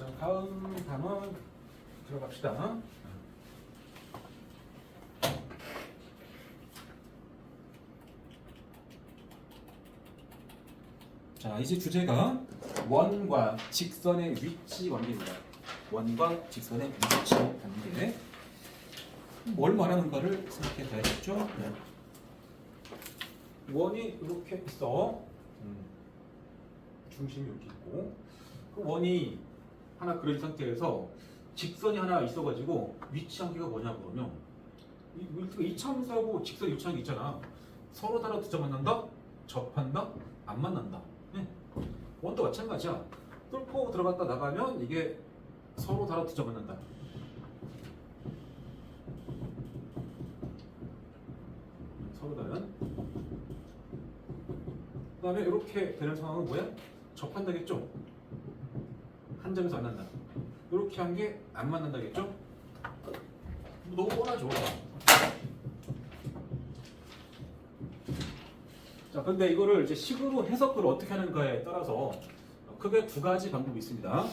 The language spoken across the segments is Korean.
자, 다음 단원 들어갑시다. 자, 이제 주제가 원과 직선의 위치 관계입니다. 원과 직선의 위치 관계. 뭘 말하는가를 생각해 봐야겠죠? 네. 원이 이렇게 있어. 중심이 여기 있고, 그 원이 하나 그려진 상태에서 직선이 하나 있어가지고 위치 관계가 뭐냐 그러면 이 참수하고 직선 위치 관계 있잖아. 서로 다른 두 점 만난다, 접한다, 안 만난다. 네. 원도 마찬가지야. 뚫고 들어갔다 나가면 이게 서로 다른 두 점 만난다. 서로 다른. 그 다음에 이렇게 되는 상황은 뭐야? 접한다겠죠? 한 점에서 안 만난다. 이렇게 한 게 안 만난다겠죠? 너무 뻔하죠. 자, 근데 이거를 이제 식으로 해석을 어떻게 하는가에 따라서 크게 두 가지 방법이 있습니다.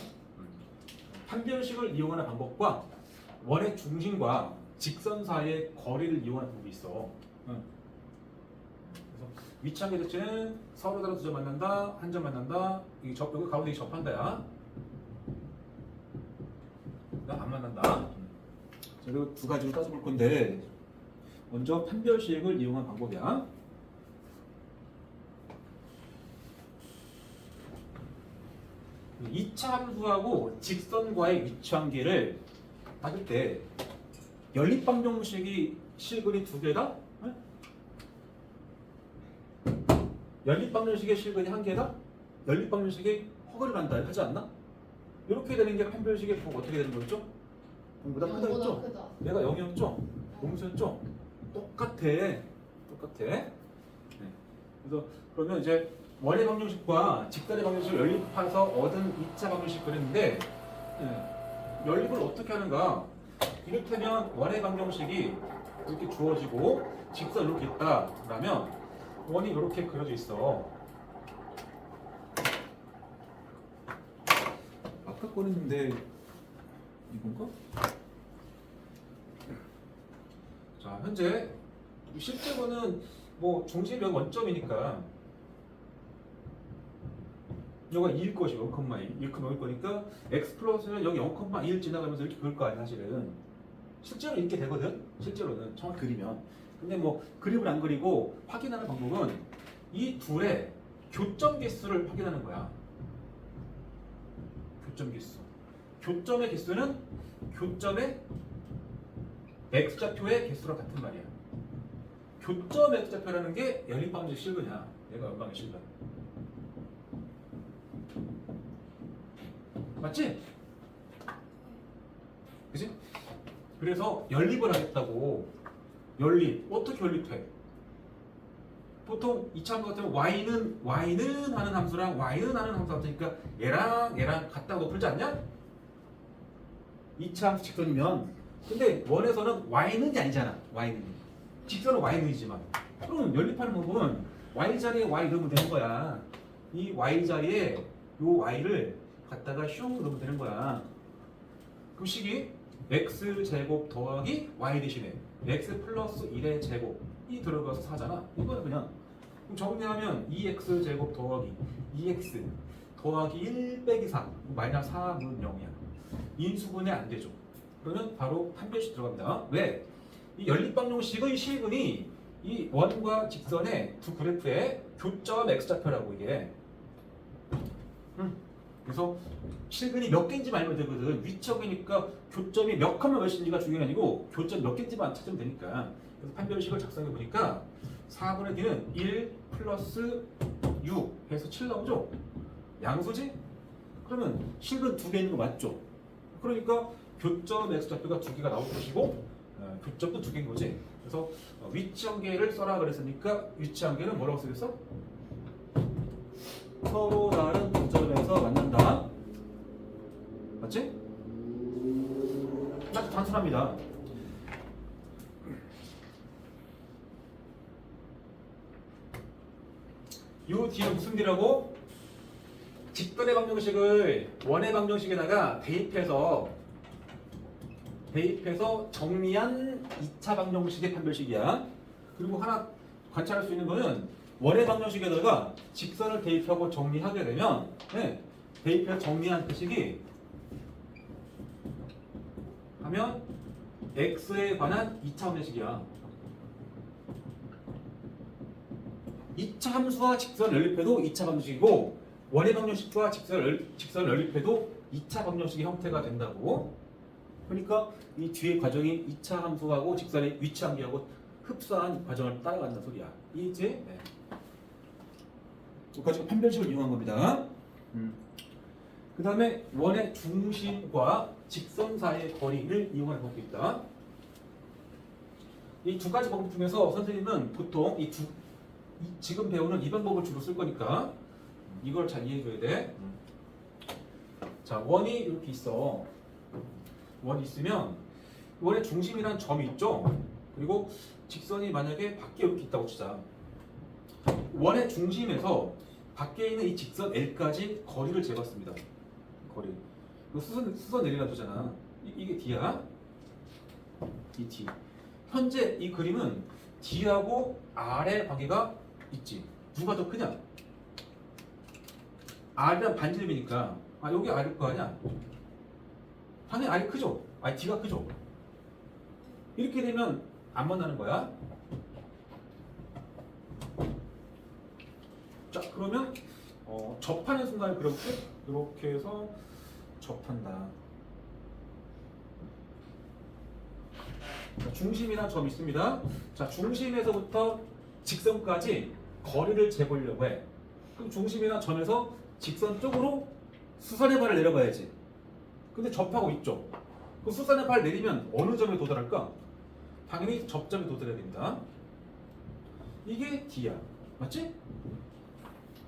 판별식을 이용하는 방법과 원의 중심과 직선 사이의 거리를 이용하는 방법이 있어. 그래서 위치관계 자체는 서로 다른 두 점 만난다, 한 점 만난다, 여기 가운데 접한다야. 안 만난다. 그리고 두 가지로 따져볼 건데, 먼저 판별식을 이용한 방법이야. 이차 함수하고 직선과의 위치관계를 따질 때 연립방정식이 실근이 두 개다? 연립방정식의 실근이 한 개다? 연립방정식이 허가를 한다 하지 않나? 이렇게 되는 게 판별식의 부호가 어떻게 되는 거였죠? 0보다 크다 했죠? 얘가 0이었죠? 용수였죠? 똑같아. 네. 그래서 그러면 이제 원의 방정식과 직선의 방정식을 연립해서 얻은 2차 방정식 그랬는데, 연립을 어떻게 하는가? 이를테면 원의 방정식이 이렇게 주어지고 직선 이렇게 있다 그러면 원이 이렇게 그려져 있어. 아까 꺼냈는데 이건가? 자, 현재 실제로는 뭐 중심이 여기 원점이니까 여기가 2일 것이고 0,1, 1,0일 거니까 x 플러스는 여기 0,1 지나가면서 이렇게 그릴 거 아니야 사실은. 실제로 이렇게 되거든. 실제로는 정확히 그리면. 근데 뭐 그림을 안 그리고 확인하는 방법은 이 둘의 교점 개수를 확인하는 거야. 교점 개수. 교점의 개수는 교점의 x좌표의 개수랑 같은 말이야. 교점 x좌표라는 게 연립방정식 실근이야. 얘가 연방의 실근. 맞지? 그치? 그래서 연립을 하겠다고. 연립. 어떻게 연립해? 보통 2차 함수 같으면 y는 하는 함수랑 y는 하는 함수 같으니까 얘랑 같다고 풀지 않냐? 2차 함수 직선이면. 근데 원에서는 y는이 아니잖아. y는. 직선은 y는이지만. 그럼 연립하는 법은 y 자리에 y 넣으면 되는 거야. 이 y 자리에 요 y를 갖다가 슝 넣으면 되는 거야. 그럼 식이 x제곱 더하기 y 대신에 x 플러스 1의 제곱이 들어가서 4잖아. 이거는 그냥 그럼 정리하면 2x제곱 더하기 2x 더하기 1 빼기 4 마이너스 4는 0이야. 인수분해 안 되죠. 그러면 바로 판별식 들어갑니다. 왜? 이 연립방정식의 실근이 이 원과 직선의 두 그래프의 교점 x좌표라고 이게. 그래서 실근이 몇 개인지만 알면 되거든. 위척이니까 교점이 몇 칸만 몇인지가 중요한 게 아니고 교점 몇 개인지만 찾으면 되니까. 그래서 판별식을 작성해 보니까 4분의 d는 1 플러스 6 해서 7 나오죠? 양수지? 그러면 실근 두 개 있는 거 맞죠? 그러니까 교점 x좌표가 두 개가 나올 것이고 교점도 두 개인 거지. 그래서 위치관계를 써라 그랬으니까 위치관계는 뭐라고 쓰겠어? 서로 다른 두 점에서 만난다. 맞지? 아주 단순합니다. 요 뒤는 무슨 뒤라고? 직선의 방정식을 원의 방정식에다가 대입해서 정리한 2차 방정식의 판별식이야. 그리고 하나 관찰할 수 있는 거는 원의 방정식에다가 직선을 대입하고 정리하게 되면 대입해서 정리한 표식이 하면 x에 관한 2차 방정식이야. 2차 함수와 직선을 연립해도 2차 방정식이고 원의 방정식과 직선을 연립해도 2차 방정식의 형태가 된다고. 그러니까 이 뒤에 과정이 2차 함수하고 직선의 위치함기하고 흡사한 과정을 따라간다는 소리야. 이제 여기까지 판별식을 이용한 겁니다. 그 다음에 원의 중심과 직선 사이의 거리를 이용하는 방법이 있다. 이 두 가지 방법 중에서 선생님은 보통 지금 배우는 이 방법을 주로 쓸 거니까 이걸 잘 이해해줘야 돼. 자, 원이 이렇게 있어. 원이 있으면 원의 중심이란 점이 있죠. 그리고 직선이 만약에 밖에 이렇게 있다고 치자. 원의 중심에서 밖에 있는 이 직선 L까지 거리를 재봤습니다. 거리. 수선 내리라는 거잖아. 이게 D야. 이 D. 현재 이 그림은 D하고 R의 관계가 있지. 누가 더 크냐? R이란 반지름이니까 여기 R일 거 아니야? 당연히 R이 크죠? D가 크죠? 이렇게 되면 안 만나는 거야. 자, 그러면 접하는 순간을 그렇게 해서 접한다. 자, 중심이란 점이 있습니다. 자, 중심에서부터 직선까지 거리를 재보려고 해. 그럼 중심이란 점에서 직선 쪽으로 수선의 발을 내려봐야지. 근데 접하고 있죠. 그 수선의 발을 내리면 어느 점에 도달할까? 당연히 접점에 도달해야 됩니다. 이게 D야. 맞지?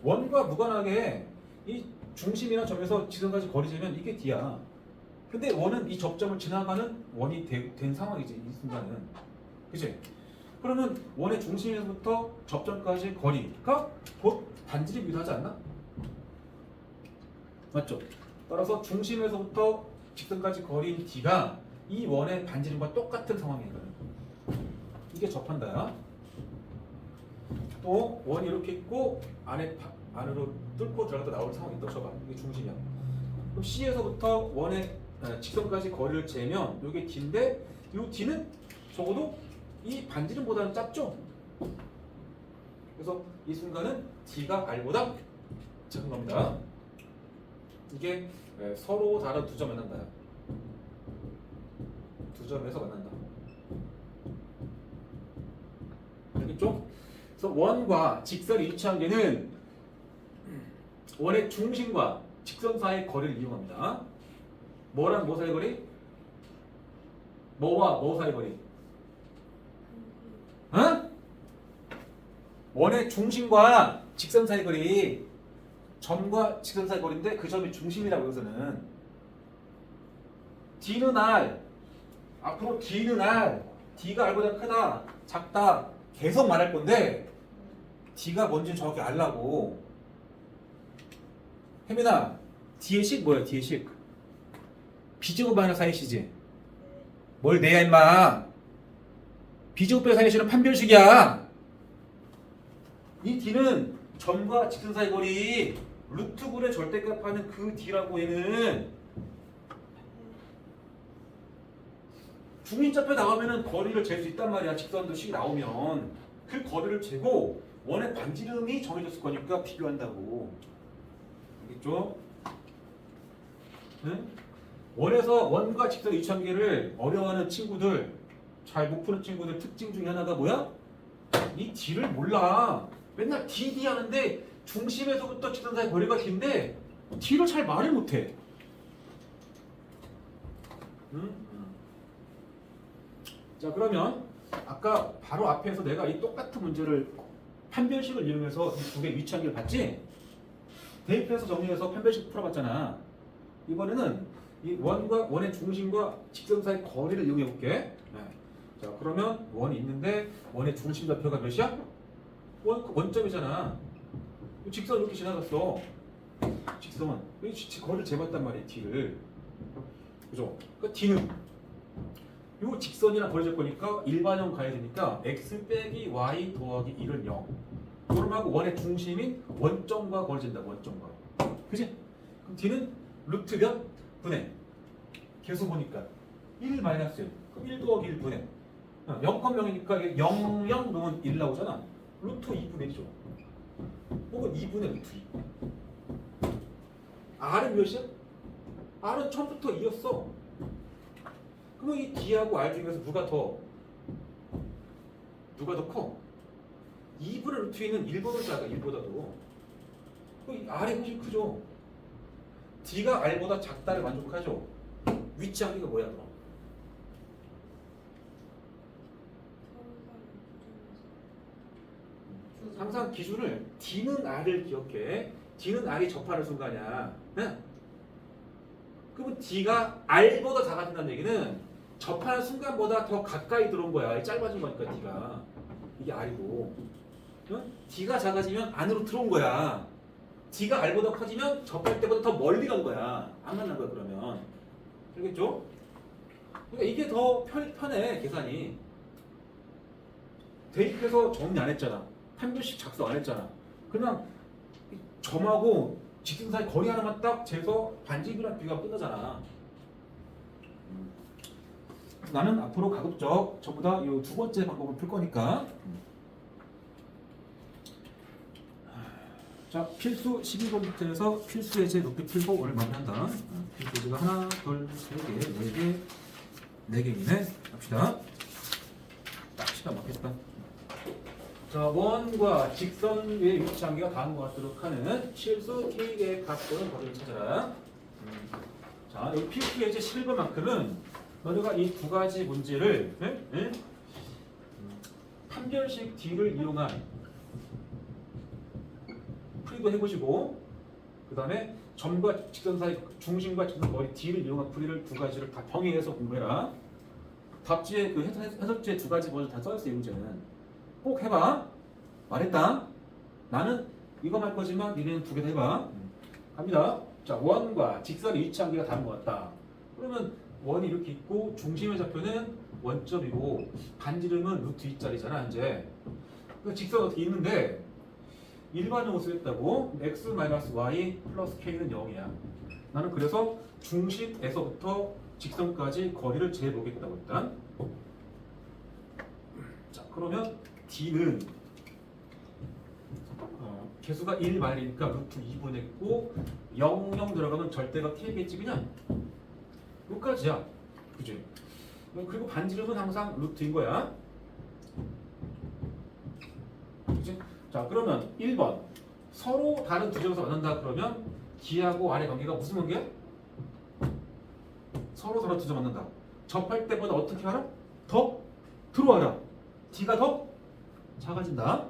원과 무관하게 이 중심이나 점에서 지점까지 거리 재면 이게 D야. 근데 원은 이 접점을 지나가는 원이 된 상황이지, 이 순간은. 그치? 그러면 원의 중심에서부터 접점까지 거리가 곧 반지름이기도 하지 않나? 맞죠? 따라서 중심에서부터 직선까지 거리인 D가 이 원의 반지름과 똑같은 상황인 거예요. 이게 접한다야. 또 원이 이렇게 있고 안으로 뚫고 들어갔다 나오는 상황이 있다 쳐봐. 이게 중심이야. 그럼 C에서부터 원의 직선까지 거리를 재면 이게 D인데 이 D는 적어도 이 반지름보다는 작죠? 그래서 이 순간은 D가 R보다 작은 겁니다. 이게 서로 다른 두 점 만난다. 두 점에서 만난다. 알겠죠? 그래서 원과 직선이 위치한 게는 원의 중심과 직선 사이의 거리를 이용합니다. 뭐랑 뭐 사이의 거리? 뭐와 뭐 사이의 거리? 원의 중심과 직선 사이의 거리, 점과 직선 사이의 거리인데 그 점이 중심이라고 여기서는. D는 R, 앞으로 D는 R, D가 R보다 크다, 작다 계속 말할 건데 D가 뭔지 정확히 알라고. 혜민아, D의 식 뭐야? D의 식 B제곱 마이너스 4AC지. 뭘 내야 임마. B제곱 빼기 4AC는 판별식이야. 이 D는 점과 직선 사이 거리 루트 9의 절대값하는 그 D라고. 얘는 중심좌표 나오면은 거리를 잴 수 있단 말이야. 직선도 식이 나오면 그 거리를 재고 원의 반지름이 정해졌을 거니까 비교한다고. 알겠죠? 응? 원에서 원과 직선 이차관계를 어려워하는 친구들, 잘 못 푸는 친구들 특징 중에 하나가 뭐야? 이 D를 몰라. 맨날 D 하는데 중심에서부터 직선 사이 거리가 긴데 D를 잘 말을 못해. 응? 자, 그러면 아까 바로 앞에서 내가 이 똑같은 문제를 판별식을 이용해서 이 두 개의 위치관계를 봤지? 대입해서 정리해서 판별식 풀어봤잖아. 이번에는 이 원의 중심과 직선 사이 거리를 이용해 볼게. 자, 그러면 원이 있는데 원의 중심 좌표가 몇이야? 원점이잖아. 직선 이렇게 지나갔어. 직선 직선. 이 거리를 재봤단 말이에요. D를. 그죠? 그러니까 D는 요 직선이랑 거리 재 거니까 일반형 가야 되니까 x 빼기 y 더하기 1은 0. 그럼하고 원의 중심인 원점과 거리 재다 원점과. 그지? 그럼 D는 루트 몇 분의 계속 보니까 1 마이너스 1. 그럼 1 더하기 1 분의 0,0이니까 이게 0, 0 넣으면 1 나오잖아. 루트 2분의 1죠. 혹은 2분의 루트 2. R은 몇이야? R은 처음부터 2였어. 그러면 이 D하고 R 중에서 누가 더 커? 2분의 루트 2는 1보다 작아. 1보다도. 이 R이 훨씬 크죠. D가 R보다 작다를 만족하죠. 위치하기가 뭐야 그럼? 항상 기준을 D는 R을 기억해. D는 R이 접하는 순간이야. 네? 그러면 D가 R보다 작아진다는 얘기는 접하는 순간보다 더 가까이 들어온 거야. 짧아진 거니까 D가. 이게 R이고. 응? D가 작아지면 안으로 들어온 거야. D가 R보다 커지면 접할 때보다 더 멀리 간 거야. 안 만난 거야 그러면. 알겠죠? 그러니까 이게 더 편해 계산이. 대입해서 정리 안 했잖아. 한 줄씩 작성 안 했잖아. 그냥 점하고 직선 사이 거리 하나만 딱 재서 반지름이랑 비가 끝나잖아. 나는 앞으로 가급적 전부 다 이 두 번째 방법을 풀 거니까. 자, 필수 12번부터해서 필수 예제 높이 풀고 오늘 마무리한다. 필수 예제가 하나, 둘, 세 개, 네 개, 네 개이네. 합시다. 딱 시간 맞겠다. 자, 원과 직선 위에 위치한 개가 다음과 같도록 하는 실수 K의 값 또는 거리를 찾아라. 자, 여기 필수 예제 11번만큼은 너희가 이 두 가지 문제를 판별식 D를 이용한 풀이도 해보시고, 그 다음에 점과 직선 사이 중심과 직선 거리 D를 이용한 풀이를 두 가지를 다 병행해서 공부해라. 답지에 그 해설지에 두 가지 먼저 다 써있어. 이 문제는 꼭 해봐. 말했다. 나는 이거 할 거지만 니네는 두 개 다 해봐. 갑니다. 자, 원과 직선의 위치한 개가 다른 것 같다. 그러면 원이 이렇게 있고 중심의 좌표는 원점이고 반지름은 루트 2짜리잖아 이제. 그 직선 어떻게 있는데 일반형으로 쓰겠다고. x-y 플러스 k는 0이야. 나는 그래서 중심에서부터 직선까지 거리를 재보겠다고 일단. 자, 그러면 D는 개수가 1 말이니까 루트 2분의 있고 0, 0 들어가면 절대가 K겠지 그냥. 여기까지야. 그지? 그리고 반지름은 항상 루트인 거야. 그지? 자, 그러면 1번 서로 다른 두 점에서 만난다 그러면 D하고 R의 관계가 무슨 관계야? 서로 두 점 만난다. 접할 때보다 어떻게 하라? 더 들어와라. D가 더 작아진다.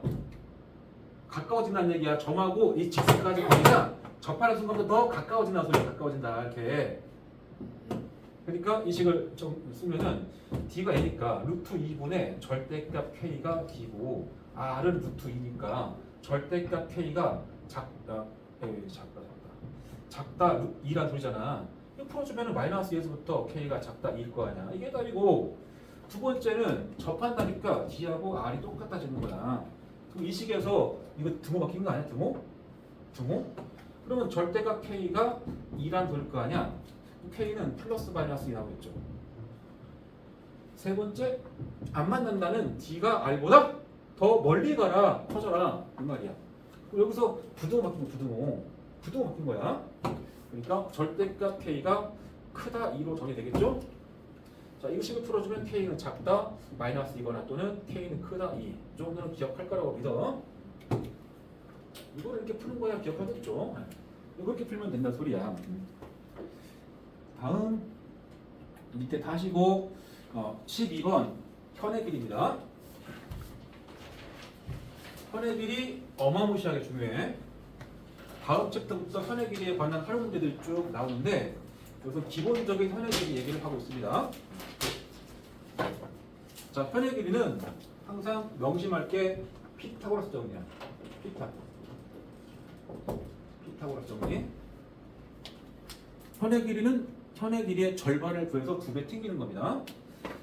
가까워진다는 얘기야. 점하고 이 직선까지 거리가 접하는 순간부터 더 가까워진다는 소리야. 가까워진다 이렇게. 그러니까 이 식을 좀 쓰면은 D가 A니까 루트 2분의 절대값 K가 D고 R은 루트 2니까 절대값 K가 작다 2란 소리잖아. 이거 풀어주면은 마이너스 2에서부터 K가 작다 2일 거 아니야. 이게 답이고, 두 번째는 접한다니까 D하고 R이 똑같아지는 거야. 그럼 이 식에서 이거 등호 바뀐 거 아니야? 등호? 그러면 절대값 K가 2란 소리일 거 아니야. K는 플러스 마이너스 2 나오겠죠. 세 번째, 안 만난다는 D가 R보다 더 멀리 가라, 커져라 이 말이야. 그럼 여기서 부등호 바뀐 거, 부등호 바뀐 거야. 그러니까 절대값 K가 크다 2로 정의되겠죠. 자, 이 식을 풀어주면 K는 작다 마이너스 2거나 또는 K는 크다 2. 이 정도는 기억할 거라고 믿어. 이거를 이렇게 푸는 거야 기억하겠죠. 이렇게 풀면 된다 소리야. 다음 밑에 다시고 12번 현의 길이입니다. 현의 길이 어마무시하게 중요해. 다음 챕터부터 현의 길이에 관한 활용 문제들이 쭉 나오는데 여기서 기본적인 현의 길이 얘기를 하고 있습니다. 자, 현의 길이는 항상 명심할 게 피타고라스 정리야. 피타고라스 정리. 현의 길이는 현의 길이의 절반을 구해서 2배 튕기는 겁니다.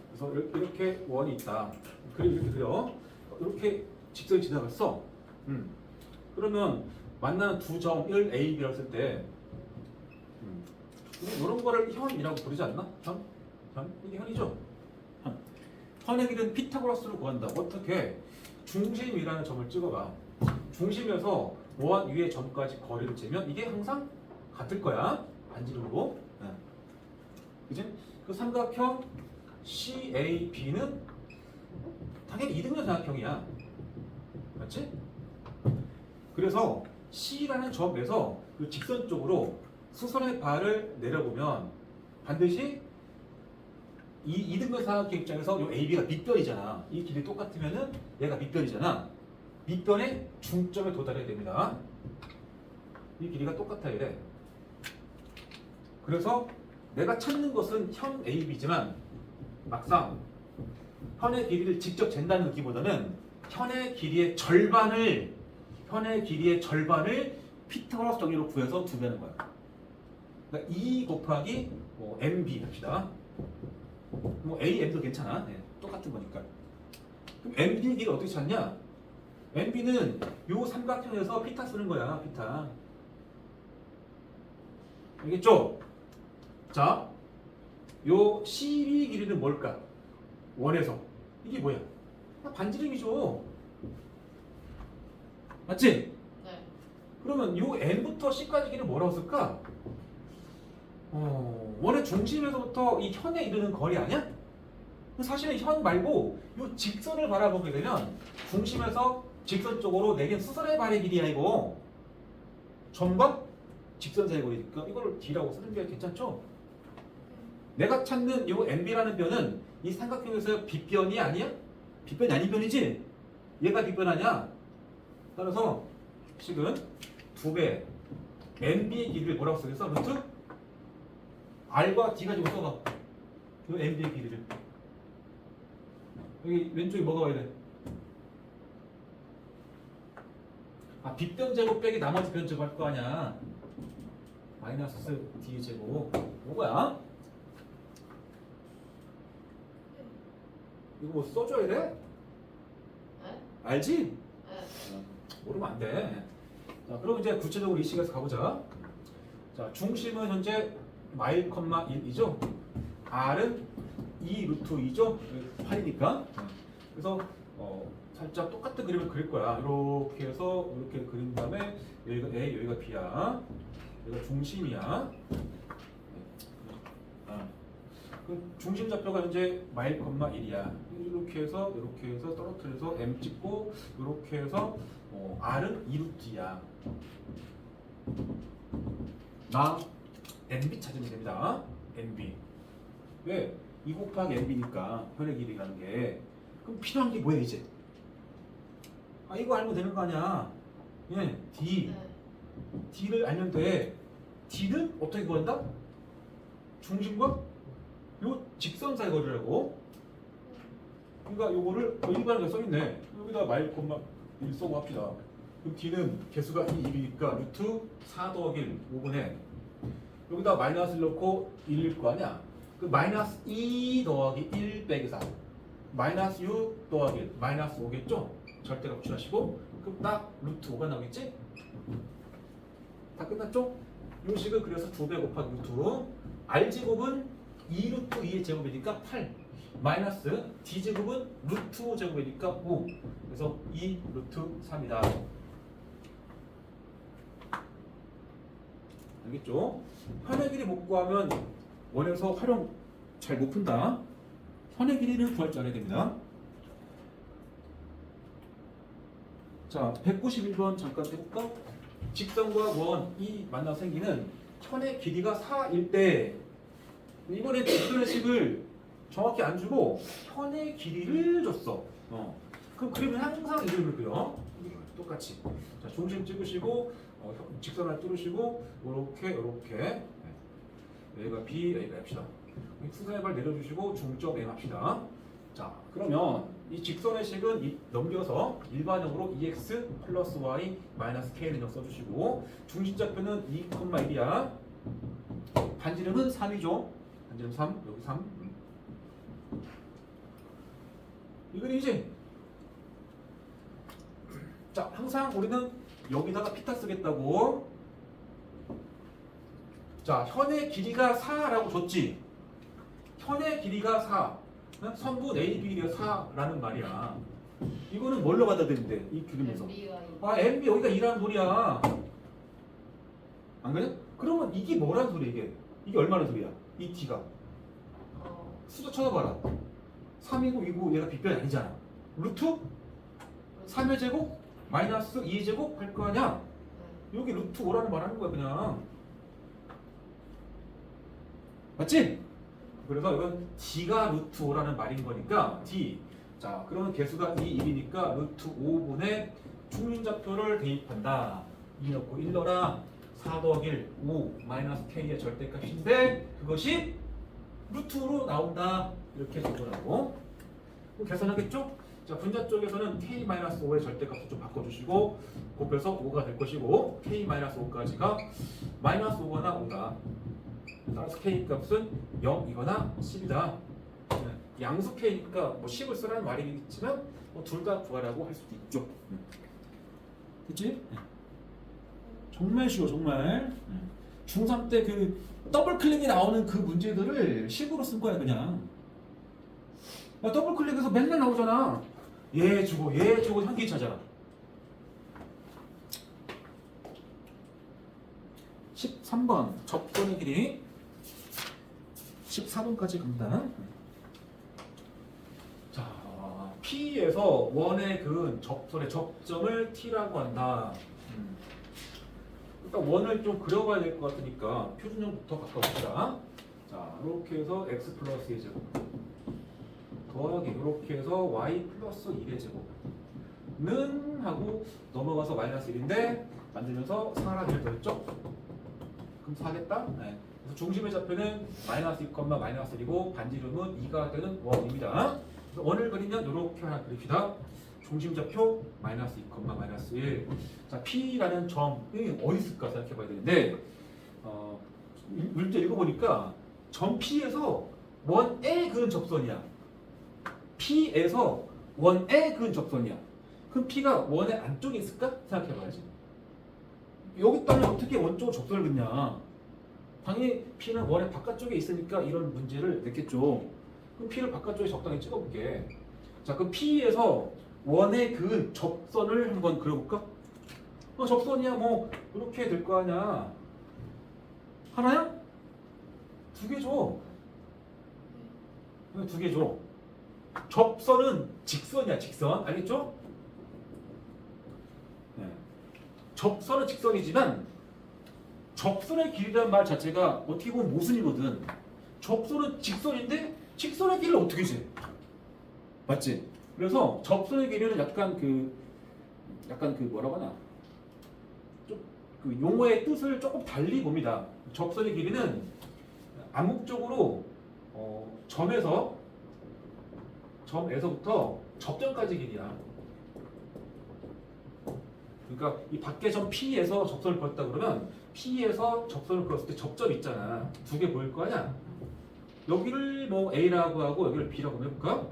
그래서 이렇게 원이 있다. 그리고 이렇게 그려. 이렇게 직선이 지나갔어. 그러면 만나는 두 점 1, A, B라고 했을 때 이런 거를 현이라고 부르지 않나? 현? 이게 현이죠? 현의 길이는 피타고라스로 구한다. 어떻게? 중심이라는 점을 찍어봐. 중심에서 원 위의 점까지 거리를 재면 이게 항상 같을 거야. 반지름으로. 그지? 그 삼각형 CAB는 당연히 이등변 삼각형이야. 맞지? 그래서 C라는 점에서 그 직선 쪽으로 수선의 발을 내려보면 반드시 이 이등변 삼각형 입장에서 이 AB가 밑변이잖아. 이 길이 똑같으면은 얘가 밑변이잖아. 밑변의 중점에 도달해야 됩니다. 이 길이가 똑같아야 돼. 그래서 내가 찾는 것은 현 AB지만 막상 현의 길이를 직접 잰다는 느낌보다는 현의 길이의 절반을 피타고라스 정리로 구해서 2배 하는 거야. 그러니까 2 곱하기 MB 합시다. AM도 괜찮아. 네, 똑같은 거니까. 그럼 MB의 길이 어떻게 찾냐? MB는 요 삼각형에서 피타 쓰는 거야. 피타. 알겠죠? 자, 요 CB 길이는 뭘까? 원에서. 이게 뭐야? 반지름이죠. 맞지? 네. 그러면 요 N부터 C까지 길이는 뭐라고 쓸까? 원의 중심에서부터 이 현에 이르는 거리 아니야? 사실은 현 말고 요 직선을 바라보게 되면 중심에서 직선 쪽으로 내린 수선의 발의 길이야 이거. 점과 직선 사이 거리니까 이걸 D라고 쓰는 게 괜찮죠? 내가 찾는 요 MB라는 변은 이 삼각형에서 빗변이 아니야? 빗변이 아닌 변이지? 얘가 빗변 아니야? 따라서 식은 2배 MB의 길이를 뭐라고 쓰겠어? 루트 R과 D 가지고 써봐. 요 MB의 길이를. 여기 왼쪽에 뭐가 와야 돼? 빗변 제곱 빼기 나머지 변 제곱 할 거 아니야. 마이너스 D 제곱. 뭐야? 이거 뭐 써줘야 돼? 네? 알지? 네. 모르면 안 돼. 자, 그럼 이제 구체적으로 이 시간에서 가보자. 자, 중심은 현재 마일 컴마 1이죠. R은 2 루트 2죠. 8이니까. 그래서 살짝 똑같은 그림을 그릴 거야. 이렇게 해서 이렇게 그린 다음에 여기가 A, 여기가 B야. 여기가 중심이야. 그 중심 좌표가 현재 마일 컴마 1이야. 이렇게 해서 떨어뜨려서 M 찍고 이렇게 해서 R은 2루트야. 나 NB 찾으면 됩니다. NB. 왜? 2 곱하기 NB니까 현의 길이라는 게. 그럼 필요한 게 뭐야 이제? 이거 알면 되는 거 아니야. 예, D. 네. D를 알면 돼. D는 어떻게 구한다? 중심과 요 직선 사이 거리라고. 그러니까 요거를 일반하게 써있네. 여기다 마일 콤마 1 써고 합시다. 그럼 D는 개수가 2, 1이니까 루트 4 더하기 1, 5분의 여기다 마이너스를 넣고 1일 거 아니야. 그 마이너스 2 더하기 1 빼기 4 마이너스 6 더하기 1 마이너스 5겠죠? 절대값 취하시고 그럼 딱 루트 5가 나오겠지? 다 끝났죠? 이 식을 그려서 2배 곱하기 루트 R제곱은 2 루트 2의 제곱이니까 8 마이너스 D제곱은 루트 5 제곱이니까 5 그래서 2 루트 3이다. 알겠죠? 현의 길이 못 구하면 원에서 활용 잘 못 푼다. 현의 길이를 구할 줄 알아야 됩니다. 자, 191번 잠깐 해볼까? 직선과 원이 만나서 생기는 현의 길이가 4일 때 이번에 직선의 식을 정확히 안 주고 현의 길이를 줬어. 그럼 그림은 항상 이름을 그려. 똑같이. 자, 중심 찍으시고 직선을 뚫으시고 요렇게 여기가 B, 여기가 합시다. 수선의 발 내려주시고 중점 M 합시다. 자, 그러면 이 직선의 식은 넘겨서 일반적으로 EX 플러스 Y 마이너스 K를 써주시고 중심좌표는 2,1이야. 반지름은 3이죠. 반지름 3, 여기 3. 이건 이제 자, 항상 우리는 여기다가 피타 쓰겠다고. 자, 현의 길이가 4라고 줬지. 현의 길이가 4. 선분 AB가 4라는 말이야. 이거는 뭘로 받아들인대? 이 그림에서. 아, MB 여기가 2라는 소리야. 안 그래? 그러면 이게 뭐라는 소리야, 이게? 이게 얼마나 소리야? 이 T가. 수저 쳐다봐라. 3이고 2고 얘가 빗변이 아니잖아. 루트 3의 제곱 마이너스 2의 제곱 할 거 아니야? 여기 루트 5라는 말 하는 거야, 그냥. 맞지? 그래서 이건 D가 루트 5라는 말인 거니까 D. 자, 그러면 개수가 2, 1이니까 루트 5분의 중심좌표를 대입한다. 2 넣고 1 넣어라. 4 더하기 1, 5 마이너스 K의 절대값인데 그것이 루트로 나온다. 이렇게 적으라고. 계산하겠죠? 자, 분자 쪽에서는 K-5의 절대값을 좀 바꿔주시고 곱해서 5가 될 것이고 K-5까지가 마이너스 5거나 5다. 따라서 K값은 0이거나 10이다. 양수 K니까 뭐 10을 쓰라는 말이겠지만 뭐 둘 다 구하라고 할 수도 있죠. 됐지? 정말 쉬워, 정말. 중3 때 그 더블 클릭이 나오는 그 문제들을 식으로 쓴 거야, 그냥. 야, 더블 클릭해서 맨날 나오잖아. 얘 주고 현기 찾아라. 13번 접선의 길이 14번까지 간다. 자, P에서 원의 근 접선의 접점을 T라고 한다. 일단 원을 좀 그려봐야 될 것 같으니까 표준형부터 바꿔봅시다. 자, 이렇게 해서 x 플러스 2의 제곱 더하기 이렇게 해서 y 플러스 1의 제곱는 하고 넘어가서 마이너스 1인데 만들면서 4랑 1을 더했죠? 그럼 4겠다? 네. 그래서 중심의 좌표는 마이너스 2, 마이너스 1이고 반지름은 2가 되는 원입니다. 그래서 원을 그리면 이렇게 하나 그립시다. 중심좌표 마이너스 2, 마이너스 1. 자, P라는 점이 어디 있을까 생각해 봐야 되는데 문제 읽어보니까 점 P에서 원에 그은 접선이야. P에서 원에 그은 접선이야. 그럼 P가 원의 안쪽에 있을까 생각해 봐야지. 여기 있다면 어떻게 원 쪽으로 접선을 긋냐. 당연히 P는 원의 바깥쪽에 있으니까 이런 문제를 냈겠죠. 그럼 P를 바깥쪽에 적당히 찍어볼게. 자, 그럼 P에서 원의 그 접선을 한번 그려볼까? 접선이야 뭐 이렇게 될 거 아니야. 하나야? 두 개 줘. 두 개 줘. 접선은 직선이야, 직선. 알겠죠? 네. 접선은 직선이지만 접선의 길이라는 말 자체가 어떻게 보면 모순이거든. 접선은 직선인데 직선의 길이를 어떻게 재? 맞지? 그래서 접선의 길이는 약간 그 뭐라고 하나? 좀 그 용어의 뜻을 조금 달리 봅니다. 접선의 길이는 암묵적으로 점에서부터 접점까지 길이야. 그러니까 이 밖에 점 P에서 접선을 그었다 그러면 P에서 접선을 그었을 때 접점 있잖아. 두 개 보일 거 아니야? 여기를 뭐 A라고 하고 여기를 B라고 해볼까?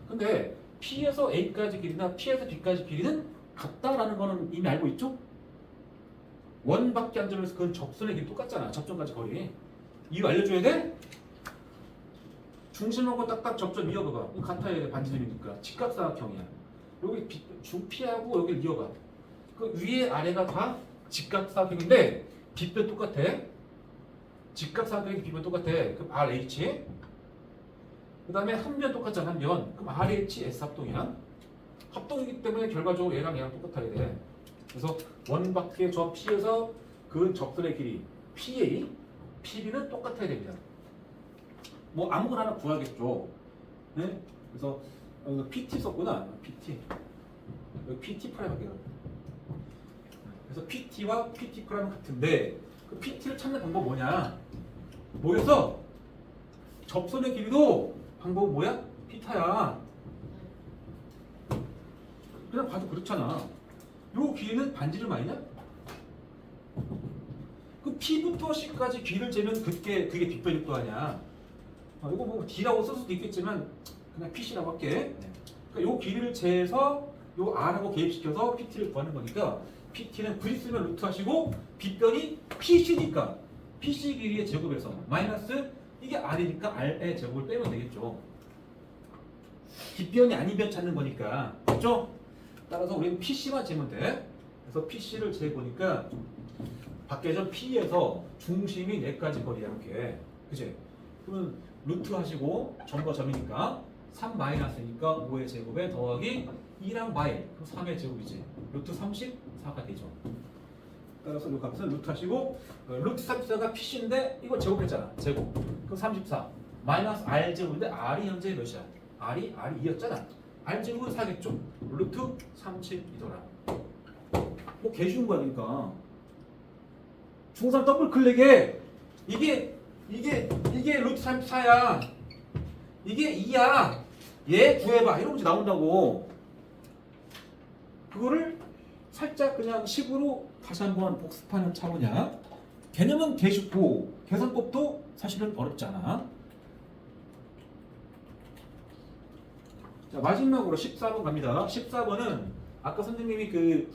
근데 P에서 A까지 길이나 P에서 B까지 길이는 같다라는 거는 이미 알고 있죠? 원밖에 안 점에서 그건 접선의 길이 똑같잖아. 접점까지 거리. 이거 알려줘야 돼? 중심하고 딱딱 접점 이어봐봐. 이거 같아야 돼. 반지름이니까. 직각삼각형이야. 여기 중 P하고 여기를 이어봐. 그 위에 아래가 다 직각삼각형인데 빗변 똑같아. 직각삼각형이 빗변 똑같아. 그럼 RH. 그 다음에 한 변 똑같잖아. 한 변. 그럼 RH S 합동이야. 합동이기 때문에 결과적으로 얘랑 똑같아야 돼. 그래서 원밖에 저 P에서 그 접선의 길이 PA, PB는 똑같아야 됩니다. 뭐 아무거나 하나 구하겠죠. 네? 그래서 여기 PT 썼구나. PT. 여기 PT 프라임 할게요. 그래서 PT와 PT 프라임 같은데 그 PT를 찾는 방법 뭐냐? 뭐였어? 접선의 길이도 방법은 뭐야? 피타야. 그냥 봐도 그렇잖아. 요 길이는 반지름 아니냐? 그 P부터 C까지 길이를 재면 그게 빗변일 거 아니야. 이거 뭐 D라고 쓸 수도 있겠지만 그냥 PC라고 할게. 그러니까 요 길이를 재서 요 R하고 개입시켜서 PT를 구하는 거니까 PT는 굳이 쓰면 루트 하시고 빗변이 PC니까 PC 길이의 제곱에서 마이너스 이게 R이니까 R의 제곱을 빼면 되겠죠. 빗변이 아닌 변 찾는 거니까. 그렇죠? 따라서 우리는 PC만 재면 돼. 그래서 PC를 재보니까 밖에서 P에서 중심이 4가지 거리야 이렇게. 그치? 그러면 루트 하시고 점과 점이니까 3 마이너스니까 5의 제곱에 더하기 2랑 마일 그럼 3의 제곱이지. 루트 34가 되죠. 따라서 이 값은 루트 하시고 루트 34가 PC인데 이거 제곱했잖아. 제곱. 그럼 34 마이너스 R 제곱인데 R이 현재 몇이야? R이 2였잖아. R 제곱은 4겠죠. 루트 32더라. 뭐 개쉬운 거 아닙니까? 중상 더블 클릭에 이게 루트 34야. 이게 2야. 얘 구해봐. 이런 문제 나온다고. 그거를 살짝 그냥 식으로 다시 한번 복습하는 차원이야. 개념은 개쉽고 계산법도 사실은 어렵잖아. 자, 마지막으로 14번 갑니다. 14번은 아까 선생님이 그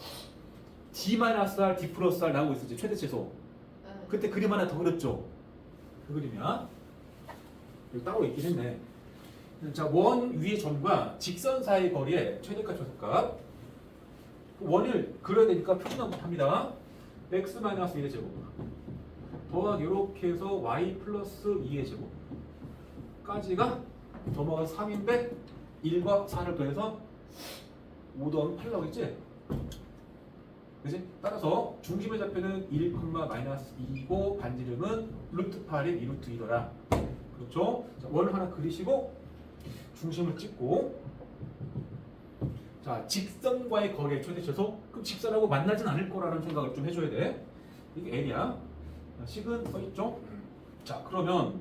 D-R, D 플러스 R 나오고 있었지. 최대 최소. 그때 그림 하나 더 그렸죠. 그 그림이야. 여기 따로 있긴 했네. 자, 원 위의 점과 직선 사이 거리의 최대값 최소값. 원을 그려야 되니까 표준 한번 합니다. x-1의 제곱 더하기 이렇게 해서 y 플러스 2의 제곱까지가 넘어가서 3인데 1과 4를 더해서 5 더하면 8 나오겠지? 그치? 따라서 중심의 좌표는 1, 마이너스 2이고 반지름은 루트 8인 2 루트 2더라. 그렇죠? 자, 원을 하나 그리시고 중심을 찍고 자, 직선과의 거리의 최대 최소. 그럼 직선하고 만나진 않을 거라는 생각을 좀 해줘야 돼. 이게 L이야. 식은 써있죠? 자, 그러면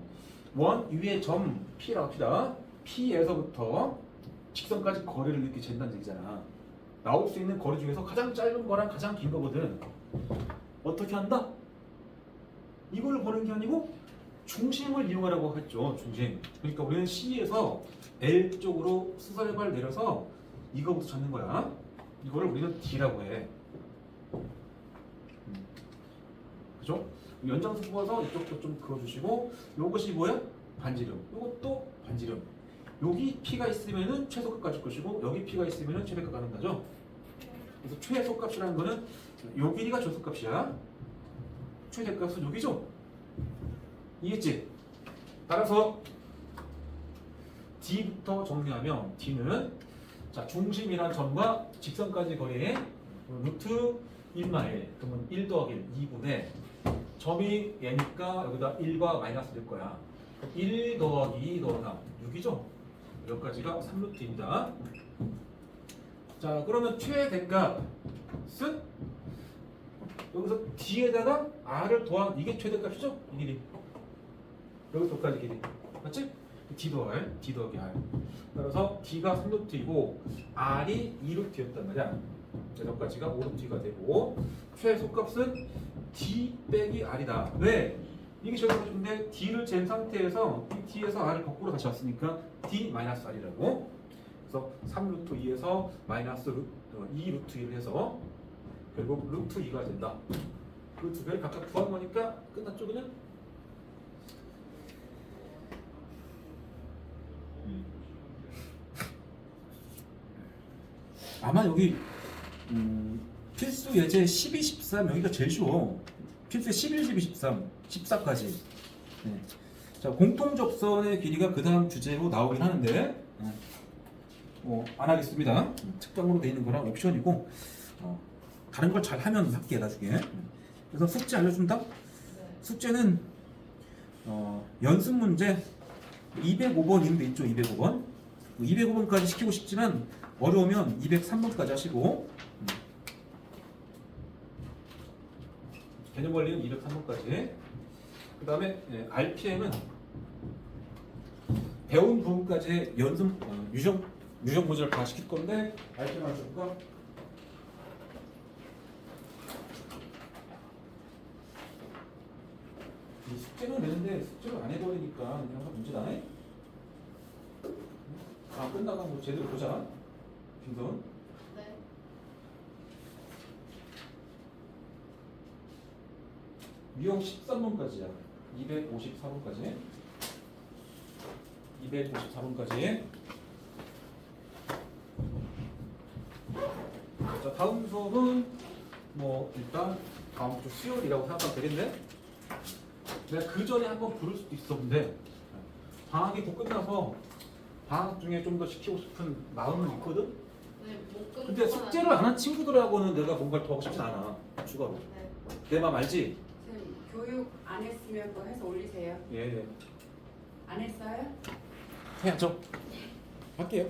원 위의 점 P라고 합시다. P에서부터 직선까지 거리를 이렇게 잰다는 얘기잖아. 나올 수 있는 거리 중에서 가장 짧은 거랑 가장 긴 거거든. 어떻게 한다? 이걸 보는 게 아니고 중심을 이용하라고 했죠. 중심. 그러니까 우리는 C에서 L 쪽으로 수선의 발 내려서 이거부터 찾는 거야. 이거를 우리는 D라고 해. 그죠? 연장수 뽑아서 이쪽도 좀 그어주시고 요것이 뭐야? 반지름. 요것도 반지름. 여기 P가 있으면은 최소값 가질 것이고 여기 P가 있으면은 최대값 가는 거죠. 그래서 최소값이라는 거는 요 길이가 조소값이야. 최대값은 여기죠. 이해했지? 따라서 D부터 정리하면 D는 자, 중심이란 점과 직선까지 거리의 루트 1마일 그러면 1 더하기 1, 2분의 점이 얘니까 여기다 1과 마이너스 될 거야. 1 더하기 2 더하기 6이죠? 여기까지가 3루트입니다. 자, 그러면 최대값은 여기서 D에다가 R을 더한 이게 최대값이죠? 이 길이. 여기서까지 길이. 맞지? D 더하기 R. 따라서 D가 3루트이고 R이 2루트였단 말이야. 여기까지가 5루트가 되고 최소값은 D 빼기 R이다. 왜? 이게 최소값인데 D를 잰 상태에서 이 D에서 R을 거꾸로 다시 왔으니까 D 마이너스 R이라고. 그래서 3루트 2에서 마이너스 2루트 1을 해서 결국 루트 2가 된다. 그 두 개를 각각 구한 거니까 끝났죠 그냥? 아마 여기 필수 예제 12, 13 여기가 제일 쉬워. 필수 11, 12, 13, 14까지. 네. 자, 공통접선의 길이가 그 다음 주제로 나오긴 하는데 안 하겠습니다. 특강으로 돼 있는 거랑 옵션이고 다른 걸 잘 하면 할게 나중에. 그래서 숙제 알려준다? 숙제는 연습 문제 205번 있는데 있죠. 205번 205번까지 시키고 싶지만 어려우면 203번까지 하시고 개념 원리는 203번까지. 그 다음에 RPM은 배운 부분까지 연습 유형 문제를 다 시킬 건데 RPM 하나 줄까? 이 숙제는 내는데 숙제를 안 해버리니까 그냥 문제다. 아 끝나고 뭐 제대로 보자. 빈손. 네. 유형 13번까지야. 254번까지. 254번까지. 자 다음 수업은 뭐 일단 다음 주 수요일이라고 생각하면 되겠네. 내가 그 전에 한번 부를 수도 있었는데 방학이 곧 끝나서 방학 중에 좀 더 시키고 싶은 마음은 있거든. 네, 목금 근데 숙제를 안 한 친구들하고는 내가 뭔가를 더 하고 싶진 않아. 추가로. 네. 내 맘 알지? 선생님, 교육 안 했으면 그거 해서 올리세요. 예. 안 했어요? 해야죠. 할게요.